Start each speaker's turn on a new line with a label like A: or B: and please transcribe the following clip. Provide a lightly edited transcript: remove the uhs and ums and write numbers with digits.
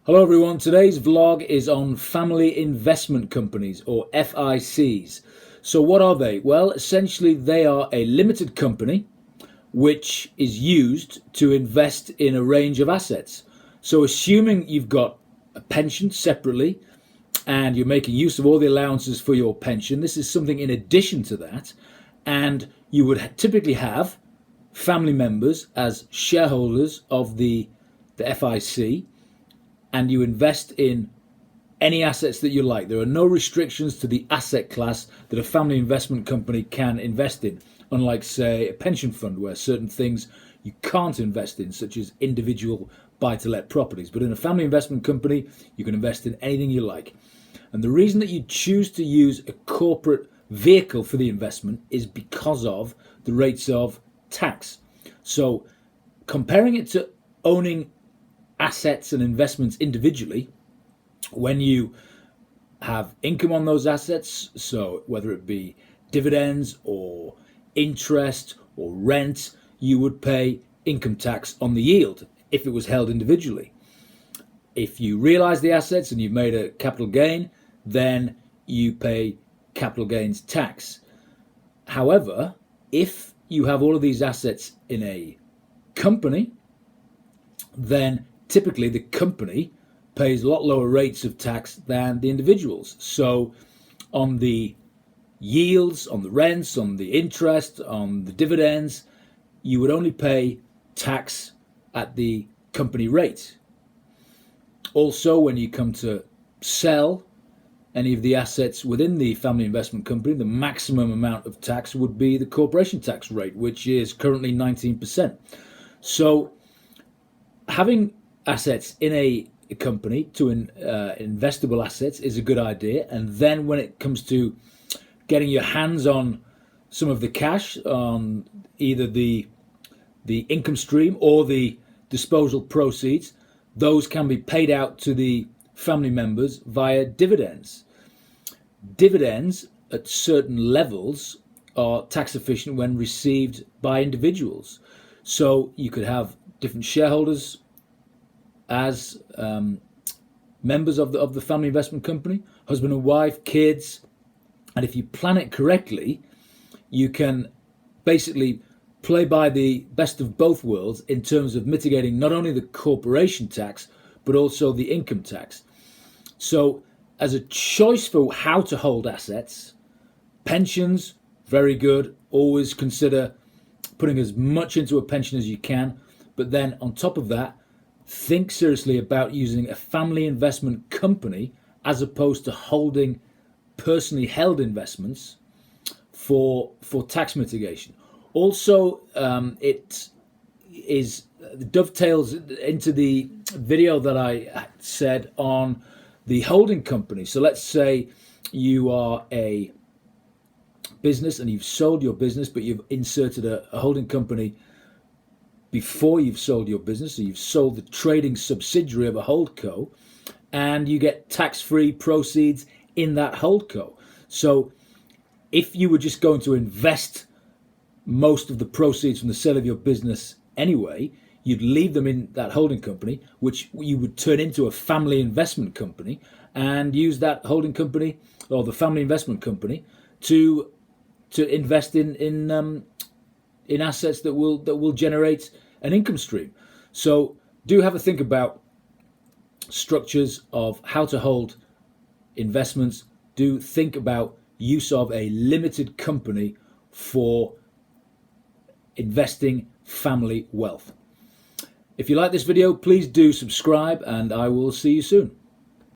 A: Hello everyone, today's vlog is on family investment companies or FICs. So what are they? Well, essentially they are a limited company which is used to invest in a range of assets. So assuming you've got a pension separately and you're making use of all the allowances for your pension, this is something in addition to that, and you would typically have family members as shareholders of the FIC, and you invest in any assets that you like. There are no restrictions to the asset class that a family investment company can invest in, unlike, say, a pension fund where certain things you can't invest in, such as individual buy-to-let properties. But in a family investment company, you can invest in anything you like. And the reason that you choose to use a corporate vehicle for the investment is because of the rates of tax. So comparing it to owning assets and investments individually, when you have income on those assets, so whether it be dividends or interest or rent, you would pay income tax on the yield if it was held individually. If you realize the assets and you've made a capital gain, then you pay capital gains tax. However, if you have all of these assets in a company, then typically the company pays a lot lower rates of tax than the individuals. So on the yields, on the rents, on the interest, on the dividends, you would only pay tax at the company rate. Also, when you come to sell any of the assets within the family investment company, the maximum amount of tax would be the corporation tax rate, which is currently 19%. So having assets in a company to investable assets is a good idea. And then when it comes to getting your hands on some of the cash, on either the income stream or the disposal proceeds, those can be paid out to the family members via dividends. Dividends at certain levels are tax efficient when received by individuals. So you could have different shareholders as members of the family investment company, husband and wife, kids, and if you plan it correctly, you can basically play by the best of both worlds in terms of mitigating not only the corporation tax but also the income tax. So as a choice for how to hold assets, pensions, very good. Always consider putting as much into a pension as you can, but then on top of that, think seriously about using a family investment company as opposed to holding personally held investments for tax mitigation. Also, it dovetails into the video that I said on the holding company. So let's say you are a business and you've sold your business, but you've inserted a holding company before you've sold your business. So you've sold the trading subsidiary of a holdco, and you get tax-free proceeds in that holdco. So if you were just going to invest most of the proceeds from the sale of your business anyway, you'd leave them in that holding company, which you would turn into a family investment company, and use that holding company or the family investment company to invest in assets that will generate an income stream. So do have a think about structures of how to hold investments. Do think about use of a limited company for investing family wealth. If you like this video, please do subscribe, and I will see you soon.